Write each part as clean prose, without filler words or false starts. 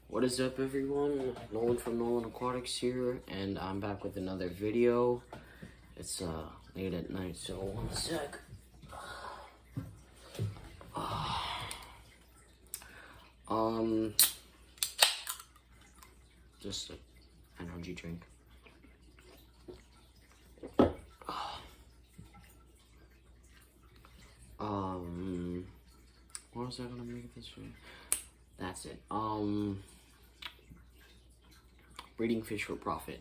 What is up, everyone? Nolan from Nolan Aquatics here, and I'm back with another video. It's late at night, so one sec. Just an energy drink. What was I gonna make this video? That's it. Breeding fish for profit.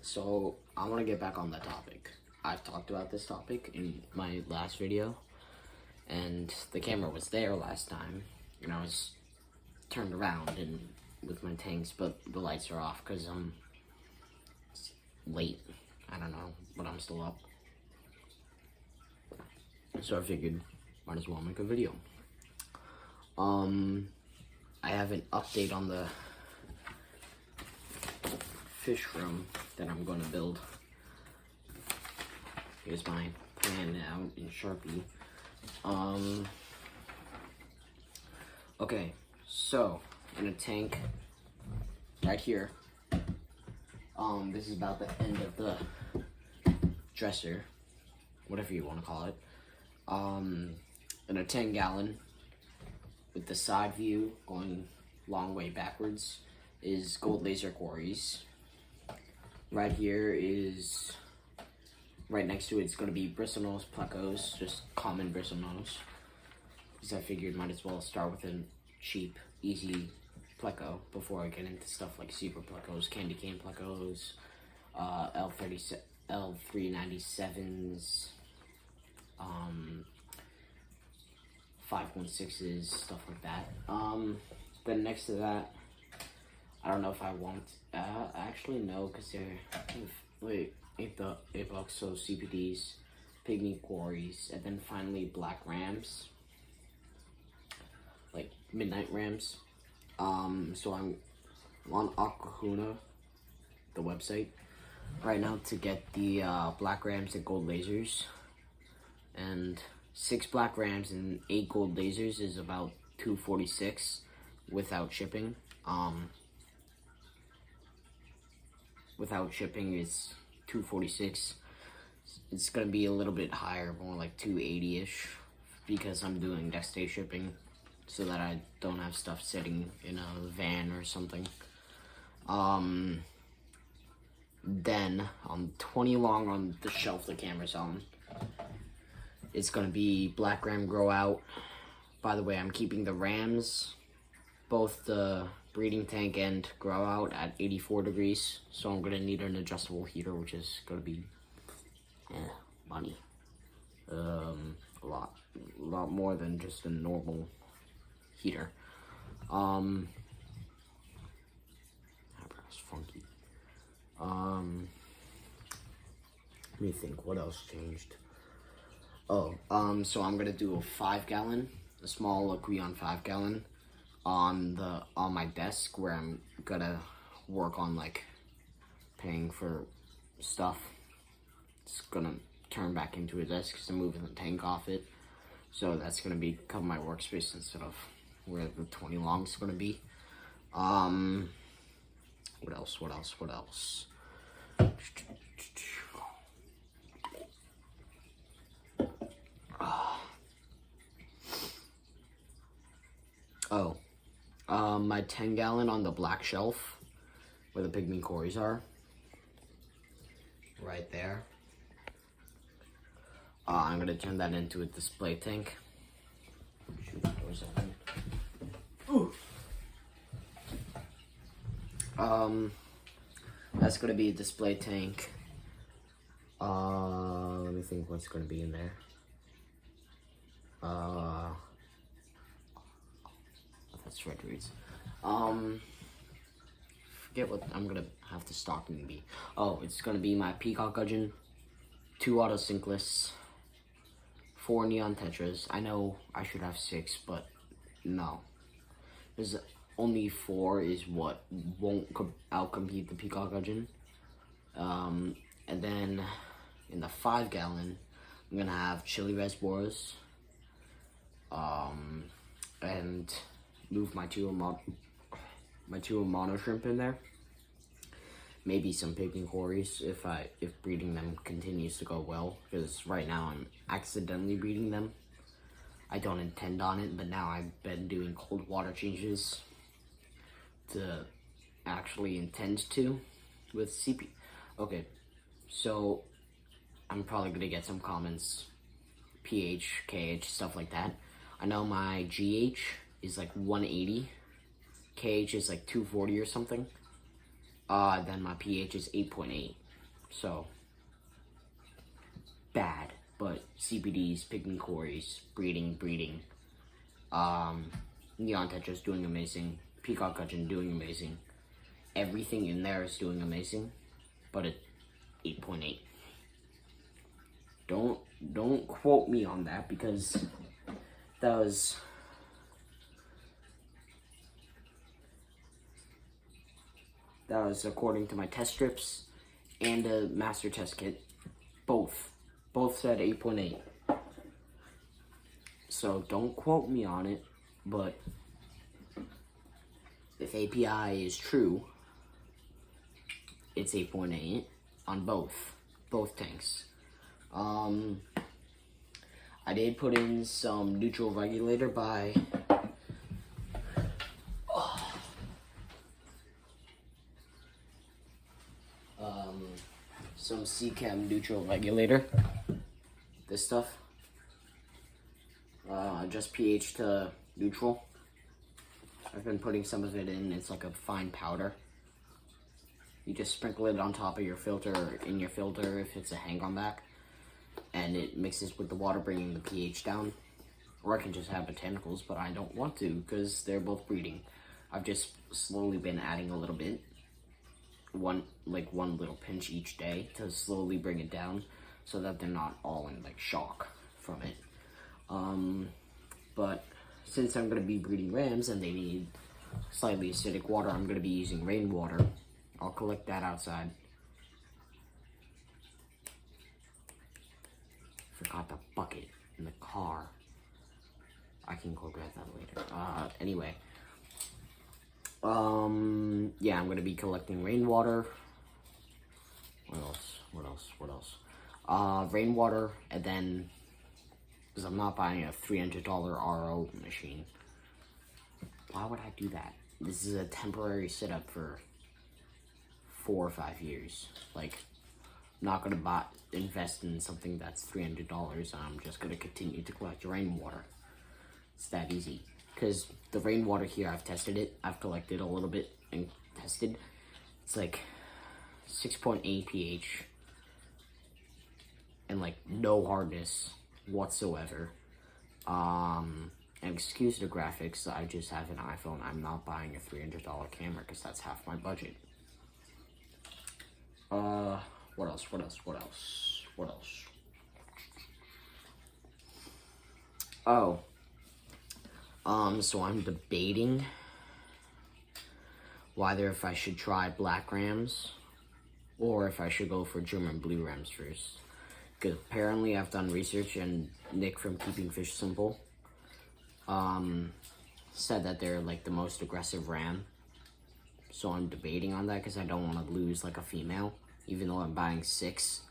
So I want to get back on that topic. I've talked about this topic in my last video, and the camera was there last time, and I was turned around and with my tanks, but the lights are off because I'm late. I don't know, but I'm still up. So I figured, might as well make a video. I have an update on the fish room that I'm going to build. Here's my plan out in Sharpie. Okay, so in a tank right here, this is about the end of the dresser, whatever you want to call it. In a 10-gallon with the side view going long way backwards is gold laser quarries. Right here is, right next to it's going to be bristlenose plecos, just common bristlenose, because I figured might as well start with a cheap, easy pleco before I get into stuff like super plecos, candy cane plecos, L397s, 516s, stuff like that. Then next to that, I don't know if I want, actually no, because they're, wait, $8, so CPDs, pygmy quarries, and then finally black rams, like midnight rams. So I'm on Aquahuna, the website, right now to get the black rams and gold lasers, and 6 black rams and 8 gold lasers is about $246 without shipping. Without shipping is $246. It's gonna be a little bit higher, more like $280-ish, because I'm doing next day shipping, so that I don't have stuff sitting in a van or something. Then on 20 long on the shelf the camera's on, it's gonna be black ram grow out. By the way, I'm keeping the rams, both the breeding tank and grow out, at 84 degrees. So I'm gonna need an adjustable heater, which is gonna be money. A lot more than just a normal heater. Eyebrows funky. Let me think, what else changed? So I'm gonna do a 5-gallon, a small Aqueon 5-gallon on my desk where I'm gonna work on like paying for stuff. It's gonna turn back into a desk because I'm moving the tank off it. So that's gonna become my workspace instead of where the 20 long is gonna be. What else? My 10-gallon on the black shelf where the pygmy quarries are, right there. I'm gonna turn that into a display tank. Shoot, the door's open. Ooh. That's gonna be a display tank. Let me think what's gonna be in there. That's red reeds. Forget what I'm gonna have to stocking be. Oh, it's gonna be my peacock gudgeon, 2 autosynclists, 4 neon tetras. I know I should have 6, but no. There's only 4 is what won't outcompete the peacock gudgeon. And then in the 5-gallon, I'm gonna have chili reservoirs, and move my 2 my 2 mono shrimp in there. Maybe some picking cories if breeding them continues to go well, because right now I'm accidentally breeding them. I don't intend on it, but now I've been doing cold water changes to actually intend to with CP. Okay, so I'm probably gonna get some comments, pH, KH, stuff like that. I know my GH is like 180, KH is like 240 or something. Then my pH is 8.8. So bad, but CPDs, picking cories, breeding. Neon Tetra's doing amazing. Peacock Gudgeon doing amazing. Everything in there is doing amazing, but at 8.8. Don't quote me on that, because that was according to my test strips and a master test kit. Both said 8.8. So don't quote me on it, but if API is true, it's 8.8 on both tanks. I did put in some neutral regulator by some Seachem neutral regulator. This stuff. Just pH to neutral. I've been putting some of it in. It's like a fine powder. You just sprinkle it on top of your filter, or in your filter if it's a hang-on back, and it mixes with the water, bringing the pH down. Or I can just have botanicals, but I don't want to because they're both breeding. I've just slowly been adding a little bit, one little pinch each day to slowly bring it down, so that they're not all in like shock from it. But since I'm gonna be breeding rams and they need slightly acidic water, I'm gonna be using rainwater. I'll collect that outside. Forgot the bucket in the car. I can go grab that later. Anyway. Yeah, I'm gonna be collecting rainwater. What else? Rainwater, and then, because I'm not buying a $300 RO machine. Why would I do that? This is a temporary setup for 4 or 5 years. Like, I'm not gonna invest in something that's $300, and I'm just gonna continue to collect rainwater. It's that easy. Because the rainwater here, I've tested it. I've collected a little bit and tested. It's like 6.8 pH and like no hardness whatsoever. And excuse the graphics, I just have an iPhone. I'm not buying a $300 camera because that's half my budget. What else? Oh. So I'm debating whether if I should try black rams or if I should go for German blue rams first. Because apparently I've done research, and Nick from Keeping Fish Simple said that they're like the most aggressive ram. So I'm debating on that because I don't want to lose like a female, even though I'm buying 6.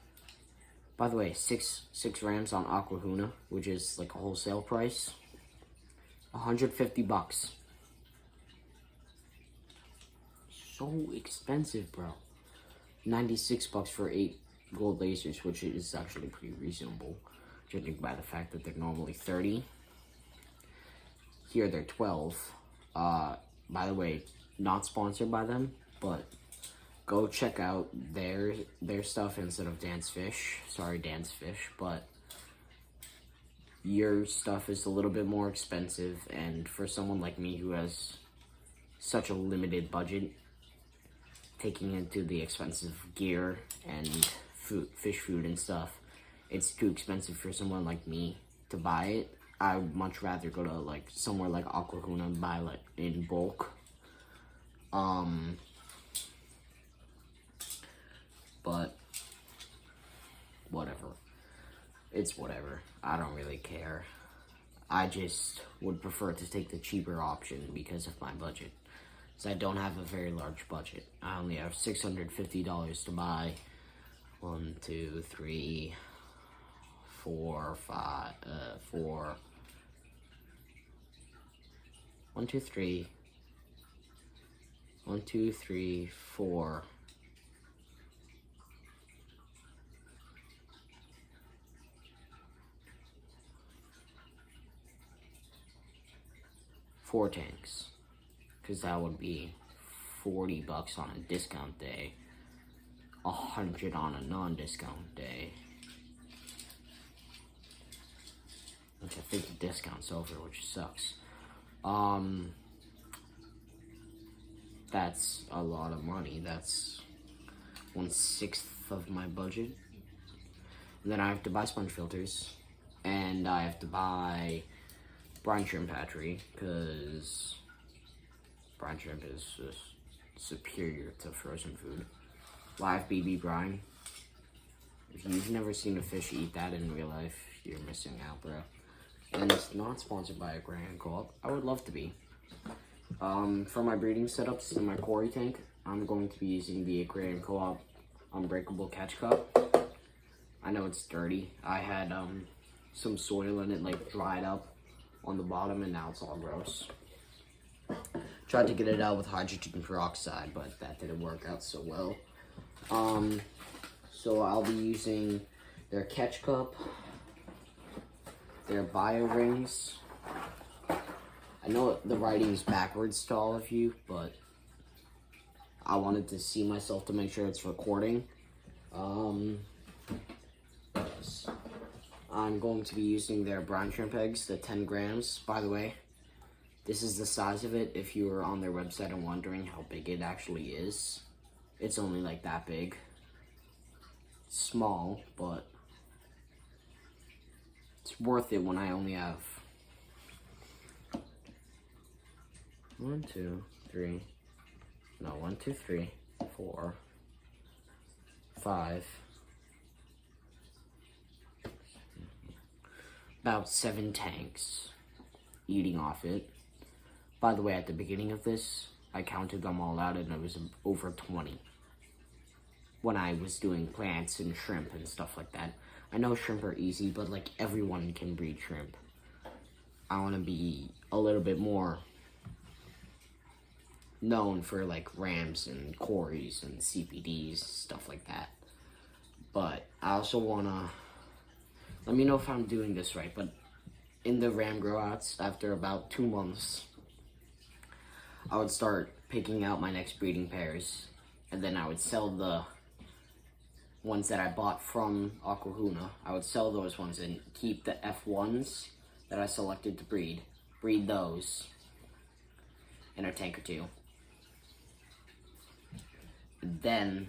By the way, six rams on Aquahuna, which is like a wholesale price. $150. So expensive, bro. $96 for 8 gold lasers, which is actually pretty reasonable, judging by the fact that they're normally 30. Here they're 12. By the way, not sponsored by them, but go check out their stuff instead of Dance Fish. Sorry, Dance Fish, but your stuff is a little bit more expensive, and for someone like me who has such a limited budget, taking into the expensive gear and fish food and stuff, it's too expensive for someone like me to buy it. I would much rather go to like somewhere like Aquahuna and buy like in bulk. But whatever. It's whatever. I don't really care. I just would prefer to take the cheaper option because of my budget. So I don't have a very large budget. I only have $650 to buy 1, 2, 3, 4, 5, 4. 1, 2, 3. 1, 2, 3, 4. 4 tanks, because that would be $40 on a discount day, $100 on a non-discount day. Which I think the discount's over, which sucks. That's a lot of money. That's 1/6 of my budget. And then I have to buy sponge filters, and I have to buy brine shrimp hatchery, because brine shrimp is just superior to frozen food. Live BB brine. If you've never seen a fish eat that in real life, you're missing out, bro. And it's not sponsored by Aquarium Co-op. I would love to be. For my breeding setups in my quarry tank, I'm going to be using the Aquarium Co-op Unbreakable Catch Cup. I know it's dirty. I had some soil in it, like, dried up on the bottom, and now it's all gross. Tried to get it out with hydrogen peroxide, but that didn't work out so well. So I'll be using their catch cup, their bio rings. I know the writing's backwards to all of you, but I wanted to see myself to make sure it's recording. I'm going to be using their brine shrimp eggs, the 10 grams. By the way, this is the size of it if you were on their website and wondering how big it actually is. It's only like that big. Small, but it's worth it when I only have 1, 2, 3, 4, 5, about 7 tanks eating off it. By the way, at the beginning of this, I counted them all out and it was over 20 when I was doing plants and shrimp and stuff like that. I know shrimp are easy, but like everyone can breed shrimp. I want to be a little bit more known for like rams and quarries and CPDs, stuff like that. But I also want to, let me know if I'm doing this right, but in the ram grow outs, after about 2 months, I would start picking out my next breeding pairs, and then I would sell the ones that I bought from Aquahuna. I would sell those ones and keep the F1s that I selected to breed those in a tank or 2. Then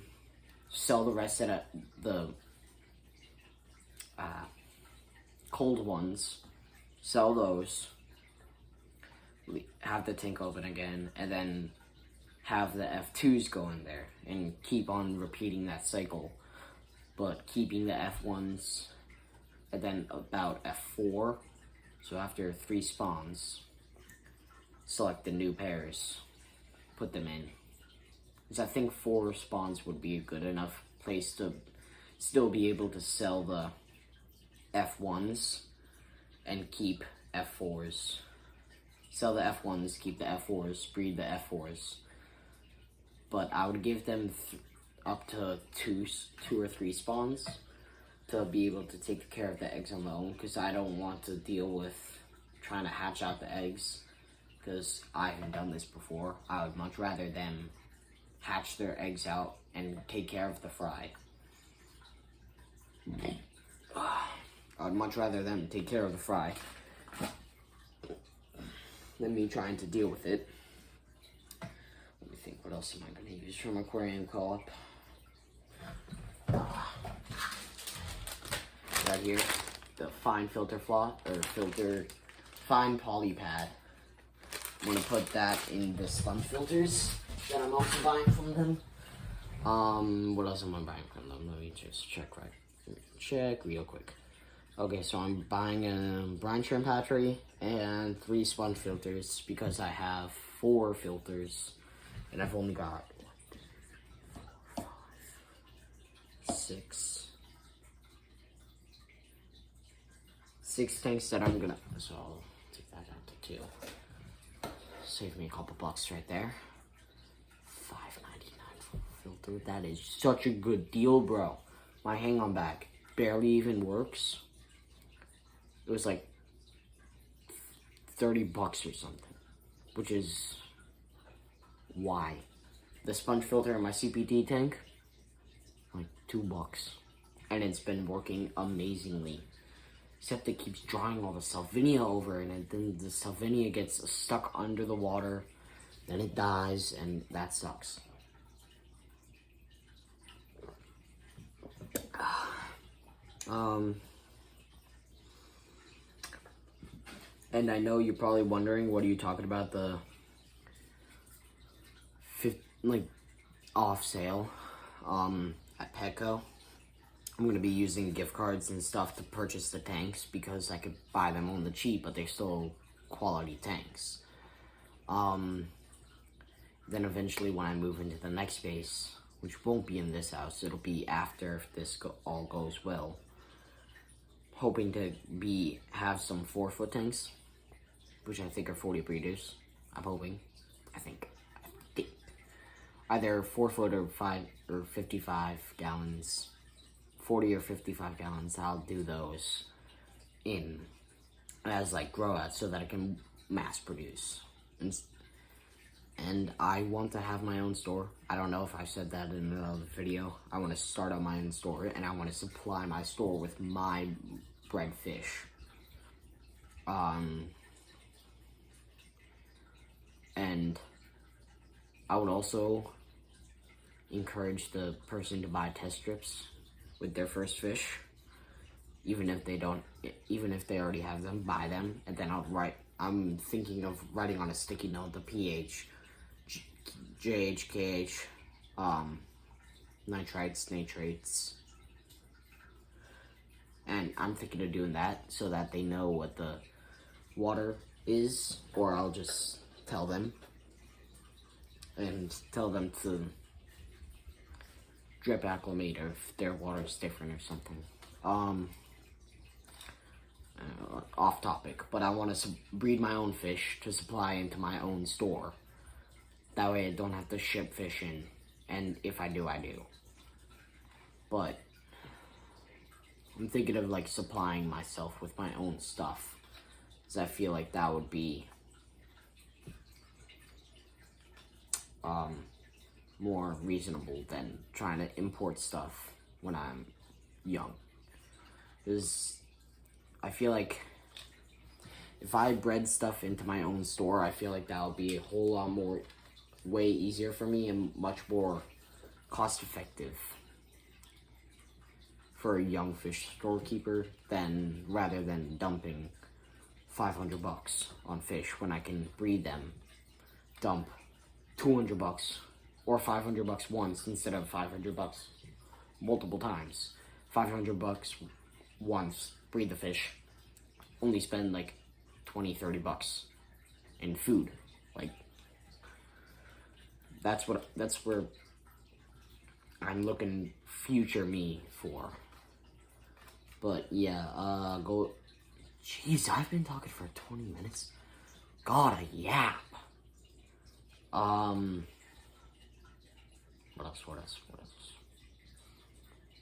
sell the rest of the cold ones, sell those, have the tank open again, and then have the F2s go in there, and keep on repeating that cycle, but keeping the F1s, and then about F4, so after 3 spawns, select the new pairs, put them in, because I think 4 spawns would be a good enough place to still be able to sell the F1s and keep F4s. Sell the F1s, keep the F4s, breed the F4s. But I would give them up to 2 or 3 spawns to be able to take care of the eggs on their own, because I don't want to deal with trying to hatch out the eggs, because I haven't done this before. I would much rather them hatch their eggs out and take care of the fry. I'd much rather them take care of the fry than me trying to deal with it. Let me think, what else am I going to use from Aquarium Co-op? Right here, the fine filter floss, or filter, fine poly pad. I'm going to put that in the sponge filters that I'm also buying from them. What else am I buying from them? Let me just check real quick. Okay, so I'm buying a brine shrimp hatchery and 3 sponge filters because I have 4 filters And I've only got 6 tanks that I'm gonna, so I'll take that down to 2. Save me a couple bucks right there. $5.99 for a filter. That is such a good deal, bro. My hang-on bag barely even works. It was like 30 bucks or something, which is why. The sponge filter in my CPT tank, like $2, and it's been working amazingly. Except it keeps drawing all the salvinia over, and then the salvinia gets stuck under the water, then it dies, and that sucks. And I know you're probably wondering, what are you talking about, the off sale at Petco? I'm going to be using gift cards and stuff to purchase the tanks because I could buy them on the cheap, but they're still quality tanks. Then eventually when I move into the next space, which won't be in this house, it'll be after if this all goes well, hoping to have some 4-foot tanks, which I think are 40 breeders. I'm hoping. I think. Either 4-foot or 55 gallons. 40 or 55 gallons. I'll do those as like grow out so that I can mass produce. And I want to have my own store. I don't know if I said that in another video. I want to start up my own store, and I want to supply my store with my bred fish. And I would also encourage the person to buy test strips with their first fish, even if they already have them, buy them, and then I'm thinking of writing on a sticky note the pH, JH, KH, nitrites, nitrates, and I'm thinking of doing that so that they know what the water is, or I'll just tell them to drip acclimate or if their water is different or something. Off topic, but I want to breed my own fish to supply into my own store. That way I don't have to ship fish in, and if I do, I do. But I'm thinking of like supplying myself with my own stuff, because I feel like that would be more reasonable than trying to import stuff when I'm young. Because I feel like if I bred stuff into my own store, I feel like that would be a whole lot more, way easier for me and much more cost effective for a young fish storekeeper rather than dumping $500 on fish when I can breed them, dump $200 or $500 once instead of $500 multiple times. $500 once, breed the fish, only spend like $20-30 in food. Like that's where I'm looking future me for. But yeah, jeez, I've been talking for 20 minutes. God, a yap. What else? I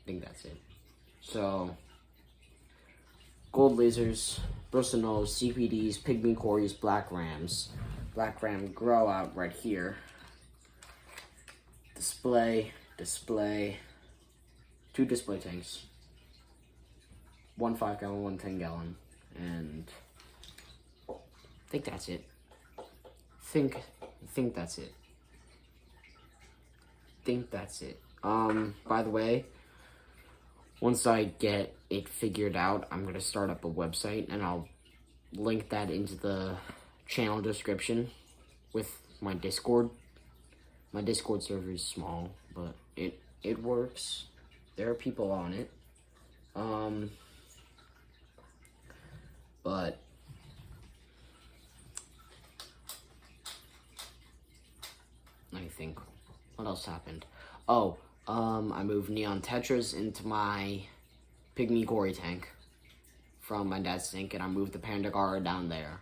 think that's it. So, gold lasers, Brussinos, CPDs, pygmy cories, black rams. Black ram grow out right here. Display, 2 display tanks. 1 5-gallon, 1 10-gallon, and I think that's it. Think that's it. By the way, once I get it figured out, I'm gonna start up a website, and I'll link that into the channel description with my Discord. My Discord server is small, but it works. There are people on it. But let me think. What else happened? Oh, I moved Neon Tetras into my Pygmy Gory tank from my dad's tank, and I moved the Pandagara down there.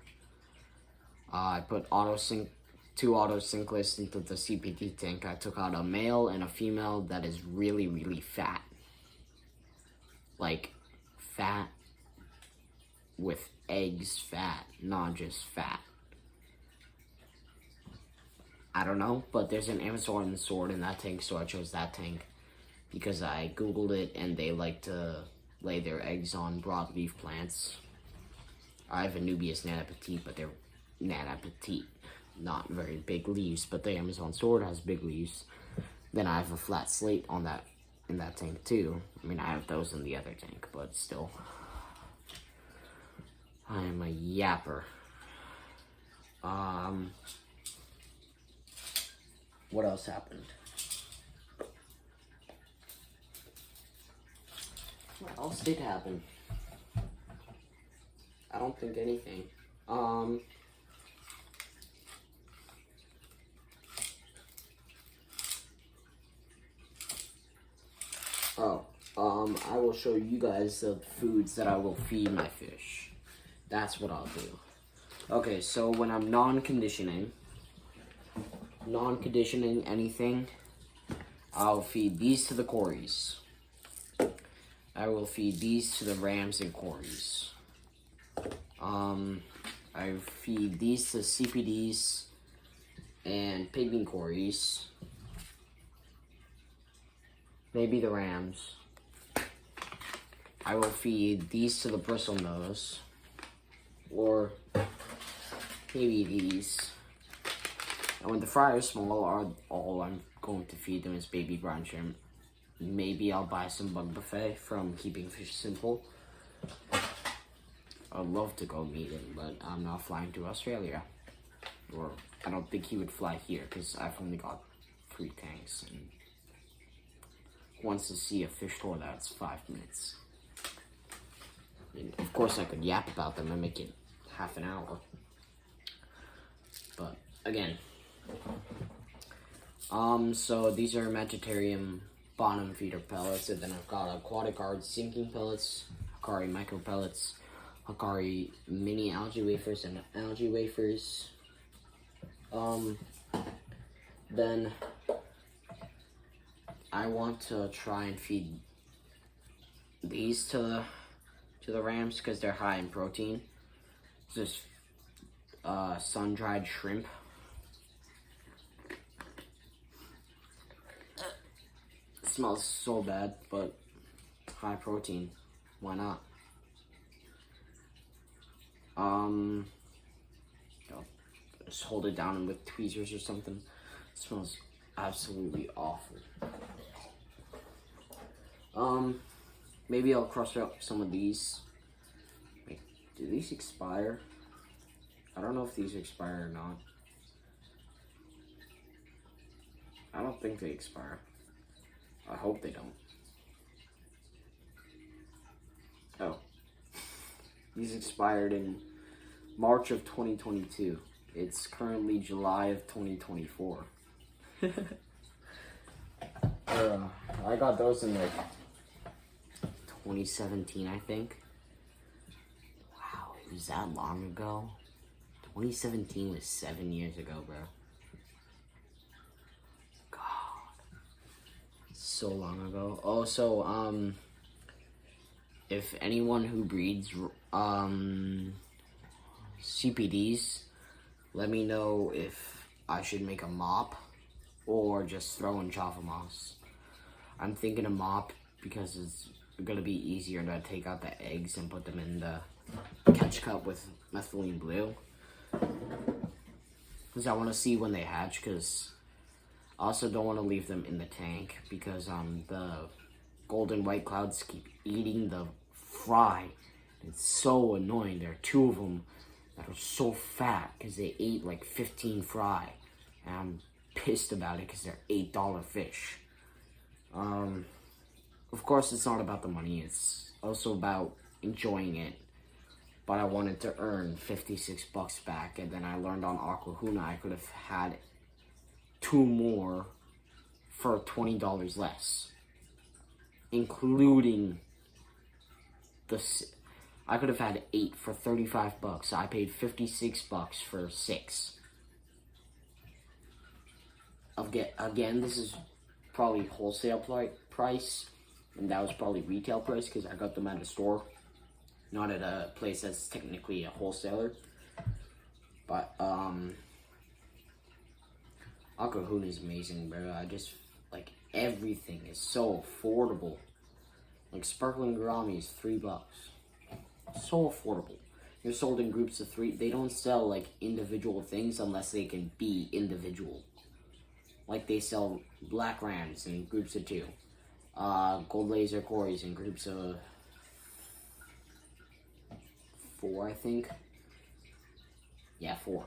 I put two auto sync lists into the CPT tank. I took out a male and a female that is really, really fat. Like, fat with eggs fat, not just fat. I don't know, but there's an Amazon sword in that tank, so I chose that tank because I googled it and they like to lay their eggs on broadleaf plants. I have a Nubius Nana Petite, but they're Nana Petite, not very big leaves, but the Amazon sword has big leaves. Then I have a flat slate on that in that tank too. I mean, I have those in the other tank, but still. I am a yapper. What else happened? What else did happen? I don't think anything. I will show you guys the foods that I will feed my fish. That's what I'll do. Okay, so when I'm non-conditioning anything, I'll feed these to the Cories. I will feed these to the Rams and Cories. I feed these to CPDs and Pygmy Cories. Maybe the Rams. I will feed these to the Bristlenose. Or maybe these. And when the fry are small, all I'm going to feed them is baby brown shrimp. Maybe I'll buy some Bug Buffet from Keeping Fish Simple. I'd love to go meet him, but I'm not flying to Australia. Or I don't think he would fly here because I've only got 3 tanks and wants to see a fish tour that's 5 minutes. I mean, of course I could yap about them and make it half an hour. But again, so these are Vegetarium bottom feeder pellets, and then I've got Aquatic Guard sinking pellets, Hikari micro pellets, Hikari mini algae wafers, and algae wafers. Then I want to try and feed these to the Rams because they're high in protein. Just sun-dried shrimp. It smells so bad, but high protein. Why not? Just hold it down with tweezers or something. It smells absolutely awful. Maybe I'll crush up some of these. Wait, do these expire? I don't know if these expire or not. I don't think they expire. I hope they don't. Oh. These expired in March of 2022. It's currently July of 2024. I got those in like 2017, I think. Wow, it was that long ago? 2017 was 7 years ago, bro. God. So long ago. Also, if anyone who breeds, CPDs, let me know if I should make a mop or just throw in Java moss. I'm thinking a mop because it's gonna be easier to take out the eggs and put them in the catch cup with methylene blue. Because I want to see when they hatch, because I also don't want to leave them in the tank because the golden white clouds keep eating the fry. It's so annoying. There are 2 of them that are so fat because they ate like 15 fry. And I'm pissed about it because they're $8 fish. Of course, it's not about the money. It's also about enjoying it. But I wanted to earn $56 back, and then I learned on Aquahuna I could have had 2 more for $20 less, including I could have had 8 for $35. I paid $56 for 6. Again, this is probably wholesale price, and that was probably retail price because I got them at a store, not at a place that's technically a wholesaler. But Akahuna is amazing, bro. I just like everything is so affordable. Like sparkling Gourami is $3. So affordable. They're sold in groups of 3. They don't sell like individual things unless they can be individual. Like they sell Black Rams in groups of 2. Gold Laser Cories in groups of 4, I think. Yeah, 4.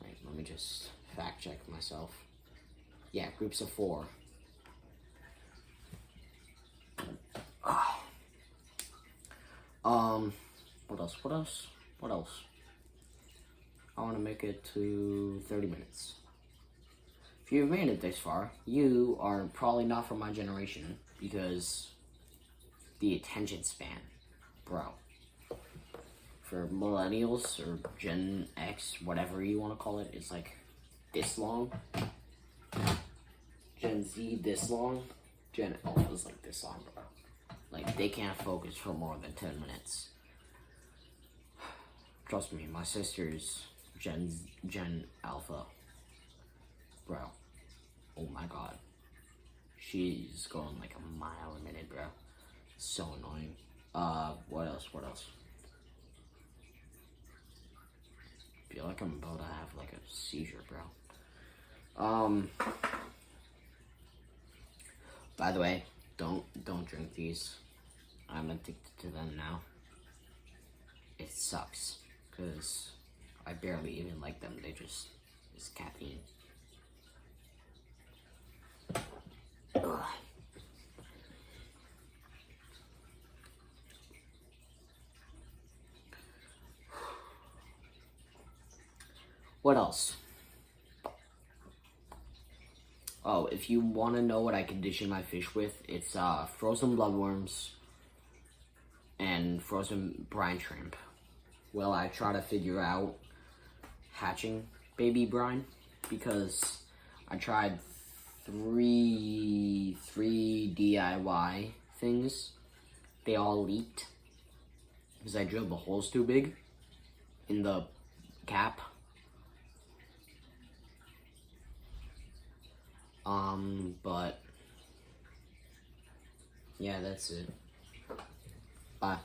Wait, let me just fact check myself. Yeah, groups of 4. What else? I want to make it to 30 minutes. If you've made it this far, you are probably not from my generation because the attention span, bro. For millennials or Gen X, whatever you want to call it, it's like this long. Gen Z, this long. Gen Alpha is like this long, bro. Like, they can't focus for more than 10 minutes. Trust me, my sister's Gen Alpha. Bro. Oh my god. She's going like a mile a minute, bro. So annoying. What else? I feel like I'm about to have like a seizure, bro. By the way, don't drink these. I'm addicted to them now. It sucks, because I barely even like them. It's caffeine. Ugh. What else? Oh, if you want to know what I condition my fish with, it's frozen bloodworms and frozen brine shrimp. Well, I try to figure out hatching baby brine because I tried three DIY things. They all leaked because I drilled the holes too big in the cap. But yeah, that's it. Bye.